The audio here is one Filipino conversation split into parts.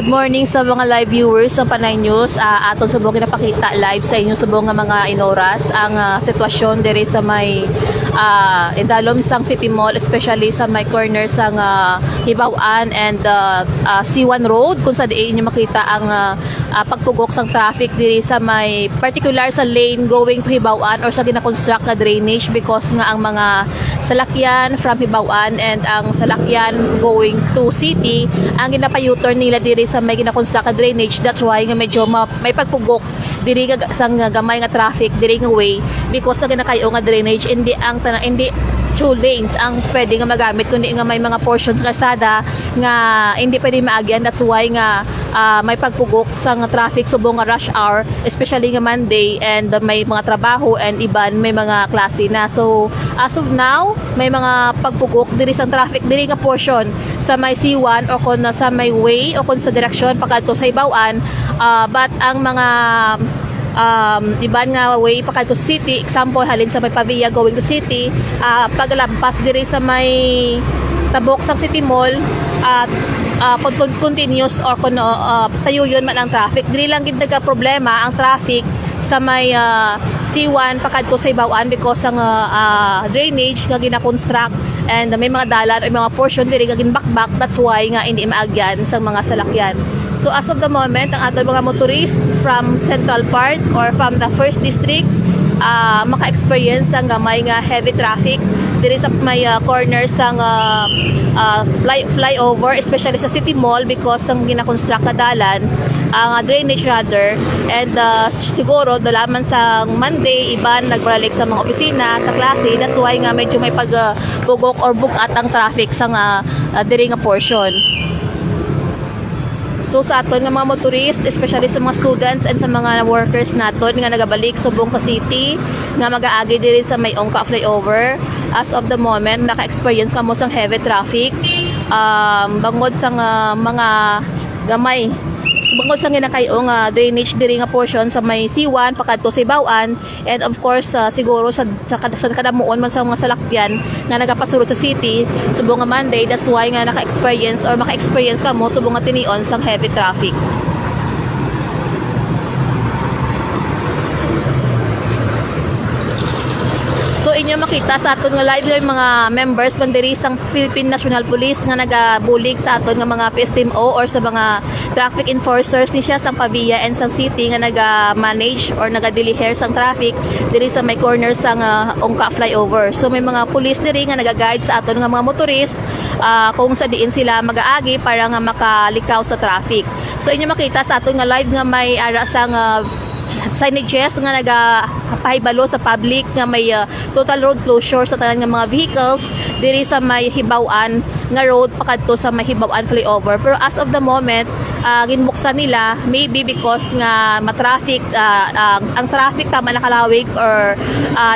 Good morning sa mga live viewers ng Panay News. Aton subong ginapakita live sa inyo subong nga mga inoras ang sitwasyon diri sa may Indalom sang City Mall, especially sa may corner sang Hibaw-an and C1 Road kung sa diin inyo makita ang pagpugok sang traffic diri sa may particular sa lane going to Hibaw-an or sa gina-construct na drainage because nga ang mga salakyan from Hibaw-an and ang salakyan going to city ang ginapa-U-turn nila diri sa may gina-construct na drainage. That's why nga medyo may pagpugok diri nga sang gamay nga traffic diri nga way because na ginakayo nga drainage hindi two lanes ang pwede nga magamit kundi nga may mga portions sa kalsada nga hindi pwede maagyan. That's why nga may pagpugok sa traffic subong nga rush hour, especially nga Monday and may mga trabaho and iban may mga klase na. So as of now may mga pagpugok diri sa traffic diri nga portion sa may C1 o kung sa may way o kung sa direksyon pakadto sa Hibaw-an, but ang mga iban nga way pakalto sa city, example halin sa may Pavia going to city, paglampas diri sa may tabok sang City Mall continuous or kung tayo yun man ang traffic diri lang gid nagka problema ang traffic sa may C1 pakadto sa Hibaw-an because ang drainage nga gina-construct and may mga dalan o mga portion diri nga ginbakbak. That's why nga hindi maagyan sa mga salakyan. So as of the moment, ang ato mga motorist from Central Park or from the First District maka-experience ang gamay nga heavy traffic diri sa may corner sang flyover, especially sa City Mall because ang gina-construct na dalan ang drainage rather, and siguro dalaman sa Monday iban nagbalik sa mga opisina sa klase. That's why nga medyo may pagpugok or bugat ang traffic sa diri nga portion. So sa aton nga mga motorist, especially sa mga students and sa mga workers naton nga nagabalik subong ka city nga mag-aagi diri sa may Ongka flyover, as of the moment naka-experience kamo sang heavy traffic bangod sa mga gamay bangod sa ginakayo nga drainage diri nga portion sa may C1 pakadto sa Hibaw-an, and of course siguro sa kadamuon man sa mga salakyan nga nagapasurot sa city subong nga Monday. That's why nga naka-experience or maka-experience kamo subong nga tinion sang heavy traffic. So inyo makita sa aton nga live yung mga members bandiri sang Philippine National Police nga nagabulig sa aton nga mga PSTMO or sa mga traffic enforcers ni siya sang Pavia and sang city nga naga-manage or naga-deliver sang traffic diri sa may corner sang Ongka flyover. So may mga police diri nga naga-guide sa aton nga mga motorist kung sa diin sila mag-aagi para nga makalikaw sa traffic. So inyo makita sa aton nga live nga may ara sang signages nga nagapahibalo sa public nga may total road closure sa tanan nga mga vehicles diri sa may Hibaw-an nga road pakadto sa may Hibaw-an flyover. Pero as of the moment ginbuksan nila maybe because nga matraffic ang traffic tama nakalawig or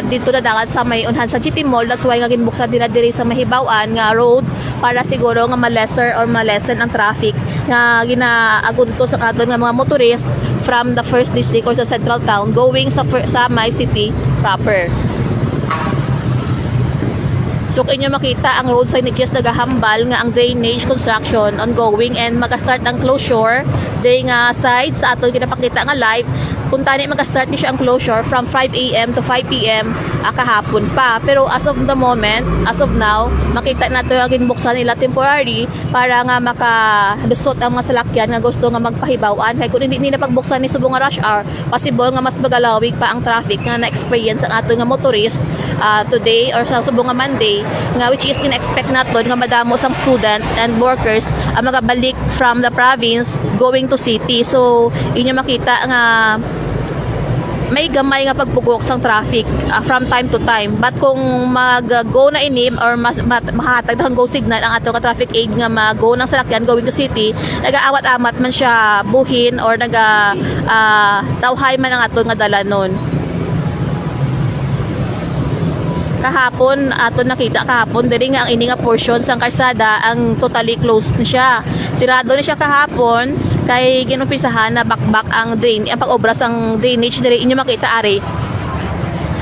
dito na dagat sa may unhan sa GT Mall. That's why nga ginbuksan nila diri sa may Hibaw-an nga road para siguro nga ma-lesser or ma-lessen ang traffic nga ginaagunto sa aton nga mga motorist from the First District or sa Central Town going sa my city proper. So inyo makita ang road signages nagahambal nga ang drainage construction ongoing and mag-start ang closure diri nga side sa ato ginapakita nga live. Kung tani mag-start ni siya ang closure from 5 AM to 5 PM kahapon pa. Pero as of the moment, as of now, makita nato ang ginbuksan nila temporary para nga makalusot ang mga salakyan nga gusto nga magpahibaw-an. Kaya kung hindi nila pagbuksan ni subong nga rush hour, possible nga mas magalawig pa ang traffic nga na-experience ang ato nga motorist today or sa subong nga Monday nga which is in-expect naton nga madamo sang students and workers ang magabalik from the province going to city. So inyo makita nga may gamay nga pagpugok sang traffic from time to time, but kung mag-go na inim or makahatag na go signal ang ato nga traffic aid nga mag-go ng salakyan going to city, nag-aawat-amat man siya buhin or tawhay man ang ato nga dalanon. Kahapon ato nakita diri nga ang ini nga portion sang kalsada ang totally closed na siya, sirado na siya kahapon kay ginumpisahan na bakbak ang drain ang pag-obra sang drainage diri inyo makita ari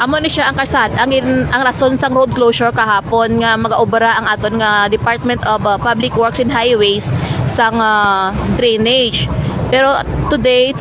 amo ni siya ang kalsada ang rason sang road closure kahapon nga mag-obra ang aton nga Department of Public Works and Highways sang drainage. Pero today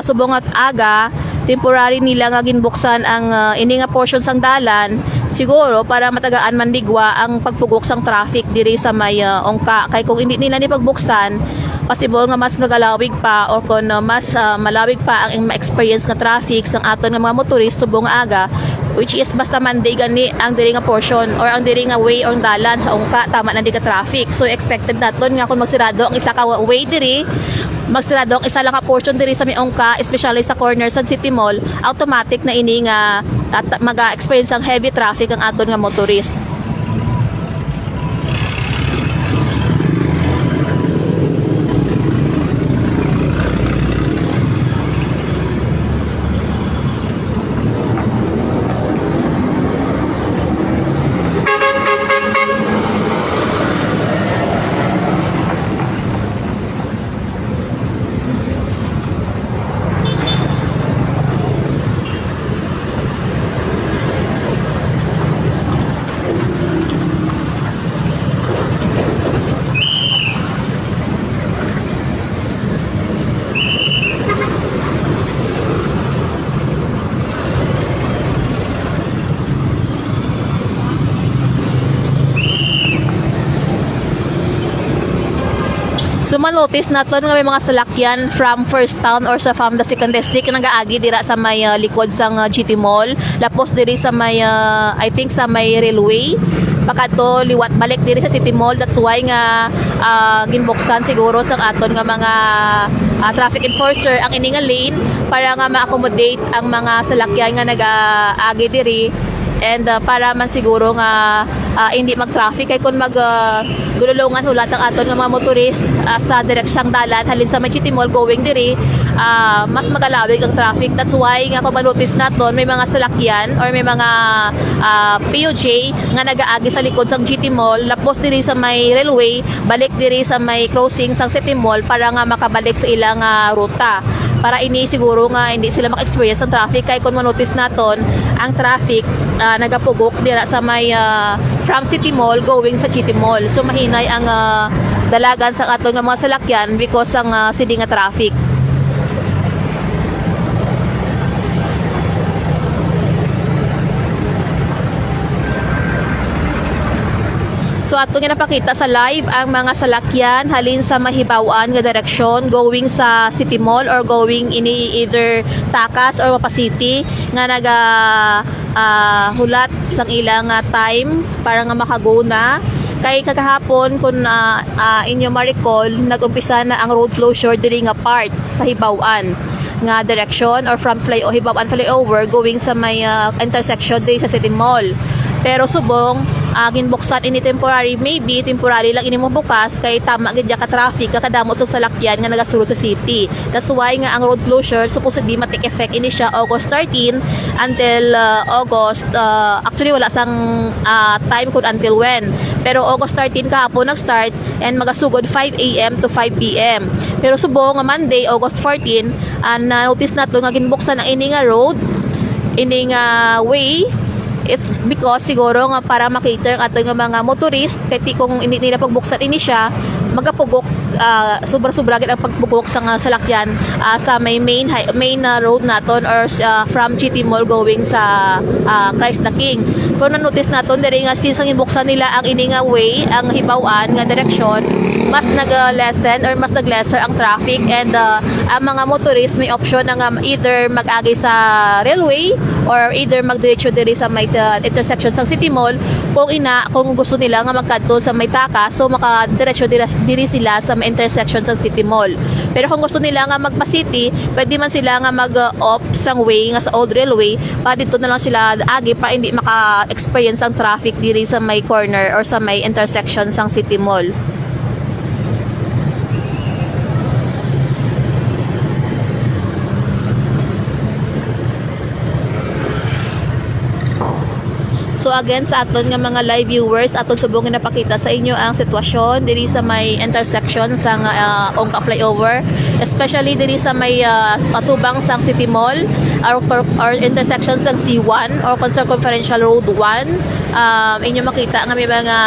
subong at aga temporary nila nga ginbuksan ang ini nga portion sang dalan siguro para matagaan man digwa ang pagpugok sang traffic diri sa may ongka. Kay kung hindi nila ni pagbuksan, possible nga mas magalawig pa or kung mas malawig pa ang ma-experience na traffic sang aton nga mga motorist subong aga, which is basta Monday gani ang diri nga portion or ang diri nga way or dalan sa ongka tama na di ka traffic. So expected naton nga kung magsirado ang isa ka way diri, magsirado ang isa lang ka portion diri sa may ongka, especially sa corner sa City Mall, automatic na ini nga at maga-experience ang heavy traffic ang aton nga motorist. So manotice naton nga may mga salakyan from First Town or sa from the second district nga nagaagi dira sa may likod sang GT Mall, lapos diri sa may I think sa may railway pakato liwat balik diri sa City Mall. That's why nga ginbuksan siguro sang aton nga mga traffic enforcer ang ini nga lane para nga ma-accommodate ang mga salakyan nga nagaagi diri and para man siguro nga hindi mag-traffic. Kay kung gululungan hulat ang aton nga mga motorist sa direksyang dalan halin sa may City Mall going diri, mas magalawig ang traffic. That's why nga kung ma-notice naton may mga salakyan or may mga POJ nga nagaagi sa likod sang GT Mall, lapos diri sa may railway balik diri sa may crossing sang City Mall para nga makabalik sa ilang ruta, para ini siguro nga hindi sila maka-experience ng traffic. Kay kung ma-notice naton ang traffic nagapugok dira sa may from City Mall going sa GT Mall. So mahinay ang dalagan sa aton nga mga salakyan because ang sidi nga traffic. So ato nga napakita sa live ang mga salakyan halin sa mahibawan nga direksyon going sa City Mall or going ini either Takas or Mapa City nga naga hulat sang ilang time para nga makago na. Kay kakahapon kung inyo ma-recall, nag-umpisa na ang road closure diri nga part sa hibawan nga direction or from Hibawan flyover going sa may intersection diri sa City Mall. Pero subong ginbuksan ini temporary, maybe temporary lang ini mo bukas kay tama gid ka traffic kakadamo sa salakyan nga nagasulod sa city. That's why nga ang road closure supposedly ma-take effect ini siya August 13 until August actually wala sang time kung until when, pero August 13 kahapon nag-start and magasugod 5 AM to 5 PM. Pero subong nga Monday August 14 na-notice nato nga ginbuksan ang ini nga road, ini nga way. It's because siguro nga para makater ang ato nga mga motorist kay kung hindi nila pagbuksan ini siya magapugok sobra-sobra gid ang pagbugok sa salakyan sa may main road naton or from GT Mall going sa Christ the King. Kung na-notice naton diri nga since ang ibuksan nila ang ini nga way, ang hibawan nga direksyon, mas nag-lessen or mas nag-lesser ang traffic and ang mga motorist may option na nga either mag-agi sa railway or either magdiretso diri sa may intersection sa City Mall kung gusto nila nga magkadto sa may Takas, so makadiretso diri sila sa may intersection sa City Mall. Pero kung gusto nila nga magpa city, pwede man sila nga mag-off sang way nga sa old railway pa dito na lang sila agi pa hindi maka-experience ang traffic diri sa may corner or sa may intersection sang City Mall. So again sa aton nga mga live viewers, aton subong napakita sa inyo ang sitwasyon diri sa may intersection sang Ongka flyover, especially diri sa may patubang sang City Mall or intersection sang C1 or Circumferential Road 1. Inyo makita nga may mga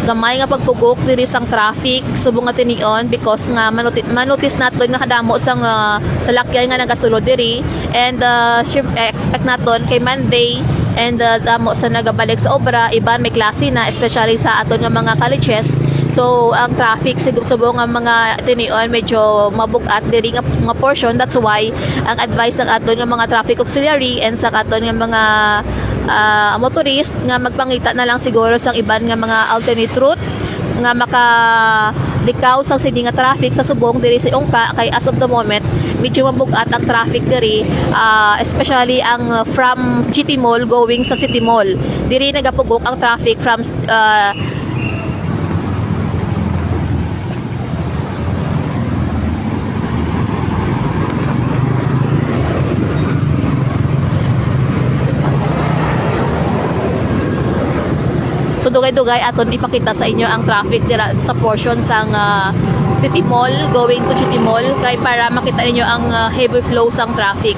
gamay nga pagpugok diri sang traffic subong nga tinion because nga manotice naton nga kadamo sang salakyan nga nagasulod diri and expect naton kay Monday and damo sa nagabalik sa obra iban may klase na especially sa aton nga mga colleges. So ang traffic subong nga mga tinion medyo mabugat diri nga portion. That's why ang advice ng aton nga mga traffic auxiliary and sa aton nga mga motorist nga magpangita na lang siguro sa iban nga mga alternate route nga makalikaw sa sini nga traffic sa subong diri sa Ongka kay as of the moment medyo mabugat ang traffic diri especially ang from GT Mall going sa City Mall diri nagapugok ang traffic from So dugay-dugay aton ipakita sa inyo ang traffic dira sa portion sang City Mall going to City Mall kay para makita ninyo ang heavy flow sang traffic.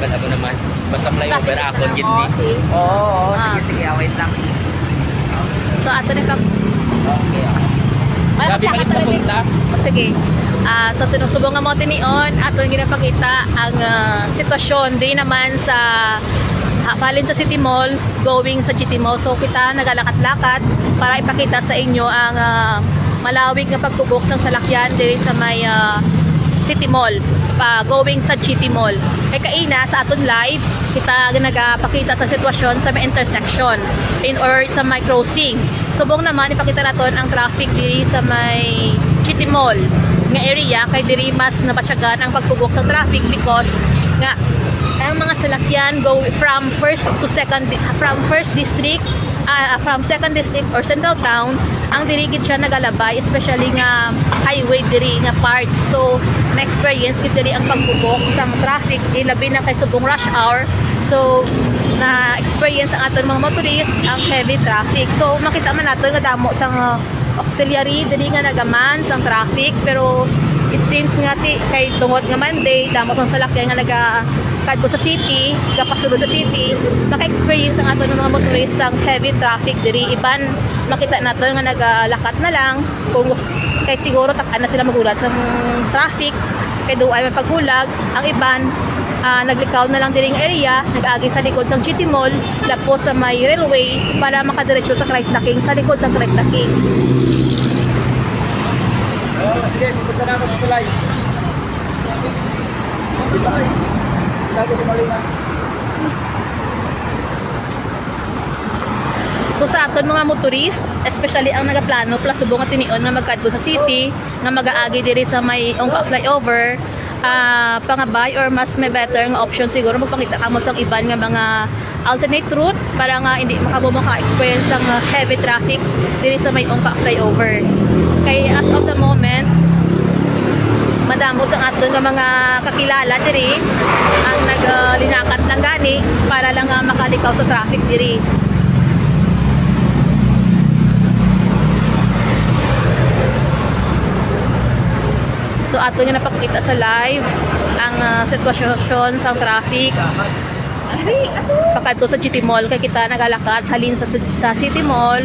Wala mo naman. Basta flyover ako, gindi. Oo, Ah. sige, wait lang. So ato na kap. Okay. Sabi malit sa punta. Sige. So tinusubong nga mo tinion aton ginapakita ang sitwasyon di naman sa halin sa City Mall going sa GT Mall. So kita nagalakat-lakat para ipakita sa inyo ang malawig nga pagtugok ng salakyan diri sa may City Mall pa going sa GT Mall. Kay kaina sa aton live kita nagapakita sa sitwasyon sa may intersection in or sa may crossing. Subong naman ipakita naton ang traffic diri sa may GT Mall nga area kay diri mas nabatyagan ang pagtugok sa traffic because nga ang mga salakyan go from first district from second district or central town ang dirigid siya nagalabay especially nga highway diri nga part. So na experience gid diri ang pagbubok sa traffic ilabi na kay subong rush hour. So na experience ang aton mga motorist ang heavy traffic. So makita man nato nga damo sang auxiliary diri nga nagaman sang traffic pero it seems nga kay tungod nga Monday damo sang salakyan nga kadto sa city, kapasulod sa city, maka-experience ang aton mga motorist ang heavy traffic diri iban makita naton nga nagalakat na lang kung kay siguro tak-an na sila magulat sa traffic kay duay may paghulag ang iban naglikaw na lang diri nga area nag-agi sa likod sang GT Mall lapos sa may railway para makadiretso sa Christ the King sa likod sa Christ the King. Sige, punta na ako sa tulay. Sabi ko mali na. So sa aton mga motorist, especially ang nagaplano plus subong nga tinion nga magkadto sa city, nga mag-aagi diri sa may Ongka flyover, pangabay or mas may better nga option siguro magpakita kamo sa iban nga mga alternate route para nga hindi maka-experience ang heavy traffic diri sa may Ongka flyover. Kay as of the moment, madamo sa aton nga mga kakilala diri ang naglinakat lang gani para lang makalikaw sa traffic diri. So ato nga napakita sa live ang sitwasyon sa traffic. Pakadto sa GT Mall kay kita nagalakad halin sa City Mall.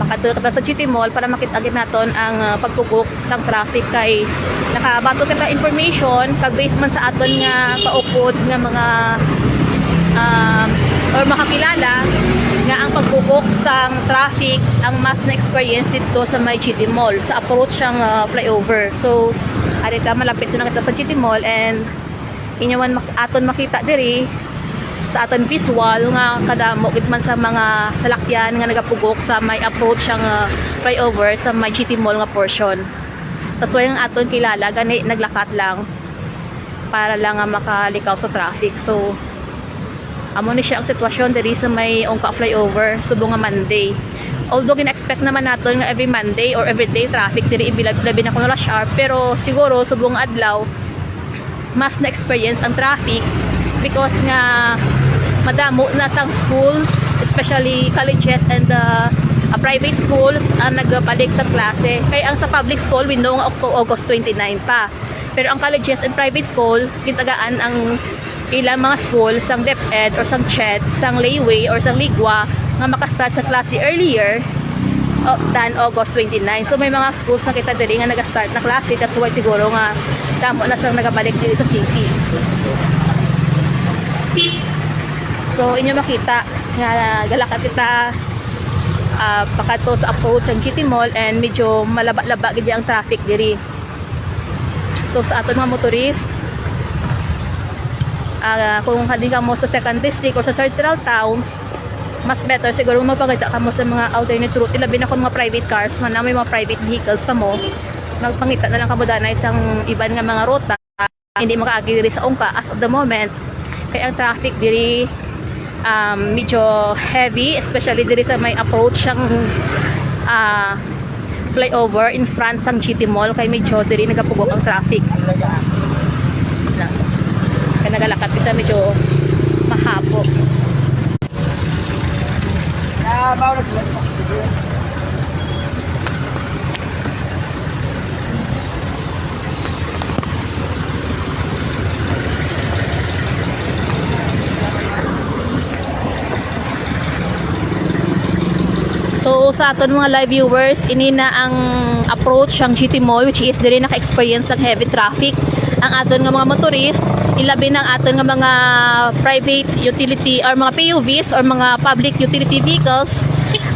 Pakadto kita sa GT Mall para makita gid naton ang pagtugok sa traffic kay nakabato kita information kag based man sa aton nga kaupod nga mga or makakilala nga ang pagbubok sa traffic ang mas na-experience dito sa may GT Mall sa approach ang flyover. So arita malapit na kita sa GT Mall and inyawan aton makita diri sa aton visual nga kadamo gid man sa mga salakyan nga nagapugok sa may approach ang flyover sa may GT Mall nga portion. That's why ang aton kilala gani naglakat lang para lang makalikaw sa traffic. So amo ni siya ang sitwasyon diri sa may Ongka flyover subong nga Monday. Although gina-expect naman natin nga every Monday or every day traffic diri ibilad-labi na kuno rush hour, pero siguro subong adlaw mas na-experience ang traffic because nga madamo na sang schools, especially colleges and private schools ang nagbalik sa klase. Kaya ang sa public school window nga August 29 pa. Pero ang colleges and private school, kintagaan ang ilang mga school sang DepEd or sang CHED, sang Layway or sang Ligwa nga makastart sa klase earlier than August 29. So may mga schools na kita diri nga nag-start na klase, that's why siguro nga damo na sang nagabalik diri sa city. So inyo makita nga galakat kita pakato sa approach ang GT Mall and medyo malaba-laba gid ang traffic diri. So sa aton mga motorist, kung hindi ka mo sa second district or sa central towns, mas better siguro magpakita ka mo sa mga alternate route. Ilabi na kung mga private cars, man na may mga private vehicles ka mo, magpangita na lang ka mo na isang iban nga mga ruta, hindi makaagi diri sa ungka as of the moment. Kaya ang traffic diri medyo heavy, especially diri sa may approach ang flyover in front sang GT Mall, kay medyo diri nagapugok ang traffic. Kaya nagalakad kita medyo mahapok. Bawal sila. So sa aton mga live viewers, ini na ang approach ang GT Mall, which is diri naka-experience ng heavy traffic. Ang aton nga mga motorist, ilabi ng aton nga mga private utility or mga PUVs or mga public utility vehicles,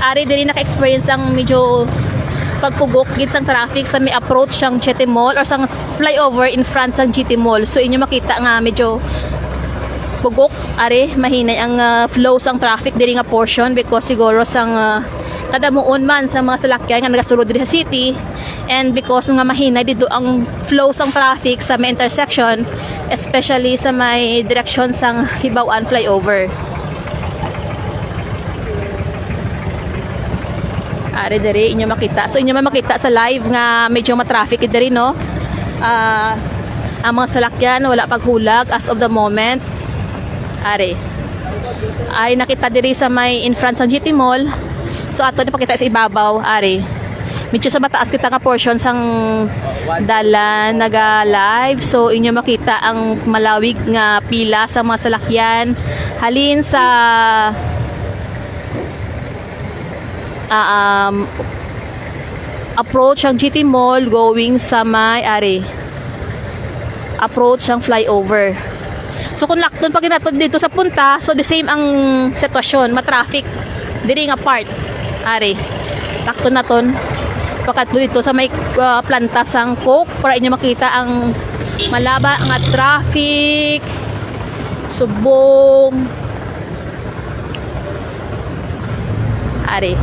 ari diri naka-experience ng medyo pagpugok gid sang traffic sa may approach sang GT Mall or sang flyover in front sang GT Mall. So inyo makita nga medyo pugok, ari mahinay ang flow sang traffic diri nga portion because siguro sang kadamuon man sa mga salakyan nga nagasulod diri sa city, and because nga mahinay dito ang flow sang traffic sa may intersection, especially sa may direksyon sang Hibaw-an flyover. Ari diri inyo makita. So inyo makita sa live nga medyo ma-traffic diri, no. Ang mga salakyan wala paghulag as of the moment. Ari ay nakita diri sa may in front sa GT Mall. So ato ni pakita sa ibabaw, ari medyo sa mataas kita ka portion sang dalan naga live. So inyo makita ang malawig nga pila sa mga salakyan halin sa approach ang GT Mall going sa may ari approach ang flyover. So kung lakton pag inatod dito sa punta, so the same ang sitwasyon, ma-traffic diri nga part. Ari, lakton naton pakat dito sa may planta sang Coke para inyo makita ang malaba nga traffic subong. Ari.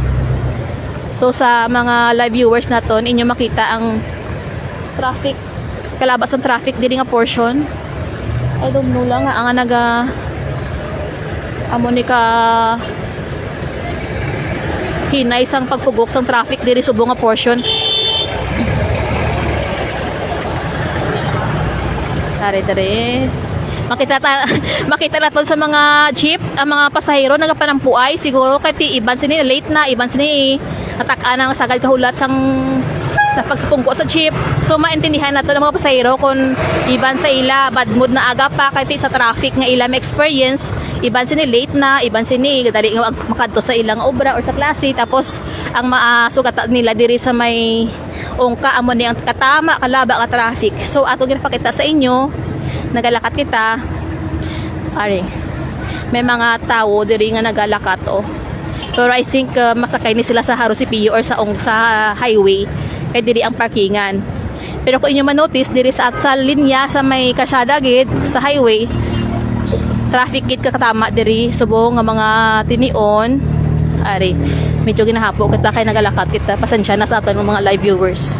So sa mga live viewers naton, inyo makita ang traffic, kalabas ang traffic diri nga portion. I don't know lang nga ang naga amonika hinay sang pagpugok sang traffic diri subong nga portion. Dari makita naton sa mga jeep ang mga pasahero nagapanampuay siguro kay ti iban sini late na, iban sini atak-an ang sagad kahulat sang sa pagsupungko sa jeep. So maintindihan nato ng mga pasahero kung iban sa ila bad mood na aga pa kay ti sa traffic nga ila may experience, iban sini late na, iban sini dali nga makadto sa ilang obra or sa klase, tapos ang maasugatan nila diri sa may ungka amo ni ang katama kalaba nga traffic. So ato ginapakita sa inyo, nagalakat kita ari may mga tao diri nga nagalakat pero I think masakay ni sila sa Haro CPU or sa highway kay diri ang parkingan. Pero kung inyo manotice diri sa linya sa may kalsada gid sa highway, traffic gid katama diri subong nga mga tinion. Ari medyo ginahapo kita kay nagalakat kita, pasensya na sa aton mga live viewers.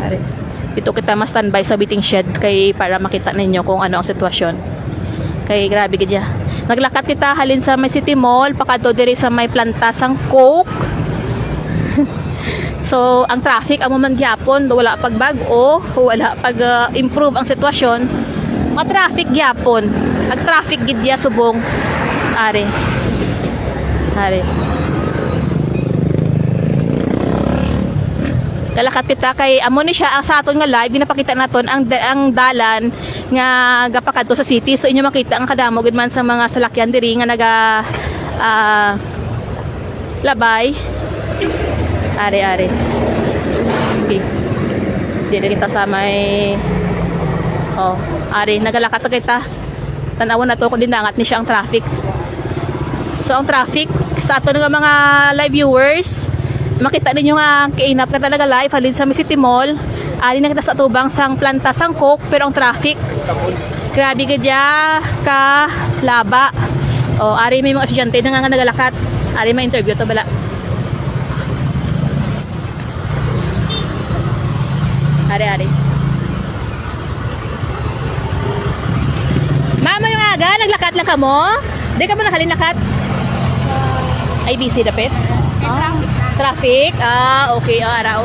Ari Dito kita ma-standby sa waiting shed kay para makita ninyo kung ano ang sitwasyon. Kay grabe gid ya. Naglakad kita halin sa may City Mall, pakadto diri sa may plantasang Coke. So, ang traffic amo man gyapon, wala pag bag-o, wala pag improve ang sitwasyon. Ma-traffic gyapon. Ang traffic gid ya subong. Are. Lalakad kita kay amo ni siya ang sa aton nga live ginapakita naton ang dalan nga gapakadto sa city. So inyo makita ang kadamo gid man sa mga salakyan diri nga naga labay. Are. Okay. Dili kita sa may nagalakad kita. Tan-awon na to kung dinangat ni siya ang traffic. So ang traffic sa aton nga mga live viewers, makita ninyo nga kainap ka talaga live halin sa City Mall. Ali na kita sa tubang sang plantasang Coke, pero ang traffic grabe gadya ka laba. Ari may mga estudyante na nga nagalakat. Ari may interview to bala. Ari. Mama yung aga, naglakat lang ka mo? Di ka mo nahalin lakat? IBC dapit? Traffic? Okay. Araw.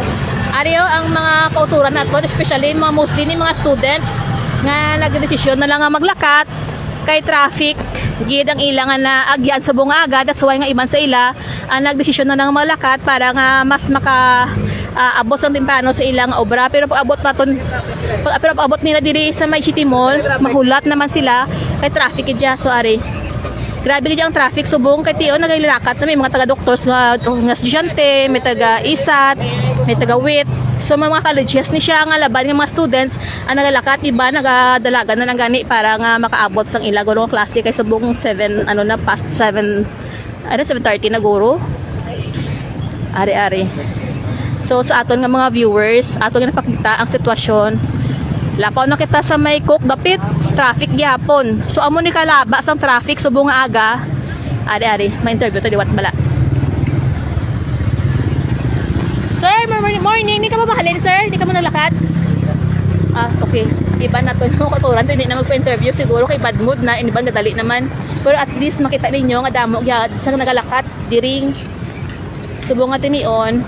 Ariyo ang mga kauturan nato, especially mga mostly ni mga students nga nagdesisyon na lang nga maglakat kay traffic. Gid ang ilangan na agyan sa bungaga, that's why nga iban sa ila ang nagdesisyon na lang malakat para nga mas maka abot ang timpano sa ilang obra. Pero pag abot nila diri sa may City Mall, mahulat naman sila kay traffic gid. So ari. Grabe gid ang traffic subong kay tiyo nagailakat na may mga taga-doctors nga estudyante, may taga-ISAT, may taga-WIT. So mga colleges ni siya nga laban ng mga students ang nagalakat, iba nagadalagan na lang gani para nga makaabot sang ila guro klase kay subong 7 past 7 7:30 na guro. Ari. So sa aton nga mga viewers, aton nga napakita ang sitwasyon. Lapaw na kita sa may Coke dapit, traffic gyapon. So amo ni kalaba sang traffic subong nga aga. Ari, may interview to diwat bala. Sir, morning. Di ka ba mahalin, sir? Di ka mo nalakat? Okay. Iba na to yung katuran. Hindi na magpa-interview siguro kay bad mood na. Iba nadali naman. Pero at least makita ninyo nga damo gyud sa nagalakat diring subong nga tinion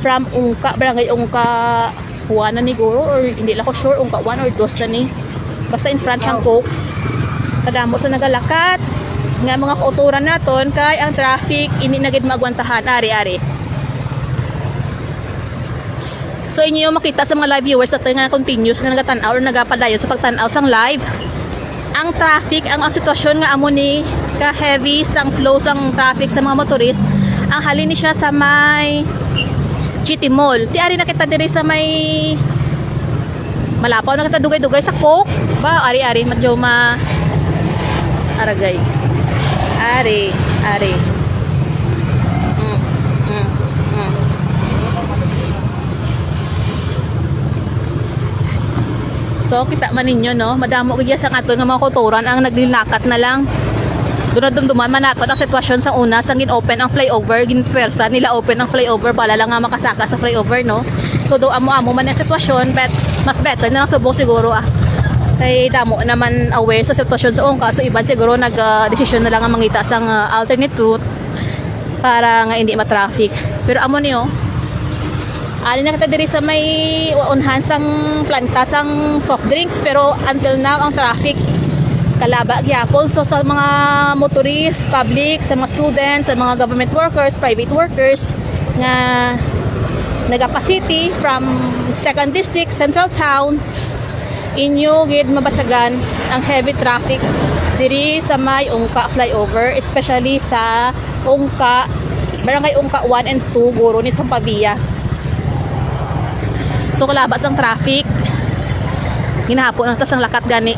from Ungka, barangay Ungka 1 na ni Guro, or hindi lang ko sure Ungka 1 or 2 na ni. Basta in front ng Coke. Kadamo sa nagalakat nga mga kauturan naton kay ang traffic ini na gid magwantahan. Ari. So inyo makita sa mga live viewers natin nga continuous nga nagatanaw or nagapadayon sa pagtanaw sang live. Ang traffic, ang sitwasyon nga amo ni ka heavy sang flow sang traffic sa mga motorist. Ang halin ni siya sa may City Mall. Ti ari na kita diri sa may malapaw na kita dugay-dugay sa Coke. Ba ari medyo aragay. Ari. So kita man ninyo no, madamo gyud sa aton nga mga kulturan ang naglilakat na lang. Dunad-dumduman manakot ang sitwasyon sa una sang gin-open ang flyover, ginpersa nila open ang flyover para lang nga makasaka sa flyover no. So do amo-amo man ang sitwasyon, but mas better na lang subong siguro kay damo naman aware sa sitwasyon sa Ungka. So iban siguro nag-desisyon na lang ang mangita sang alternate route para nga hindi ma-traffic. Pero amo niyo ali na kita diri sa may unhan sang planta sang soft drinks, pero until now ang traffic kalaba gyapon. So sa mga motorist, public, sa mga students, sa mga government workers, private workers nga nagapa city from 2nd District, Central Town, inyo gid mabatyagan ang heavy traffic diri sa may Ungka flyover, especially sa Ungka, barangay Ungka 1 and 2 guro ni Sampabiya. So kalabas ang traffic, hinahapon ang tas ang lakat gani.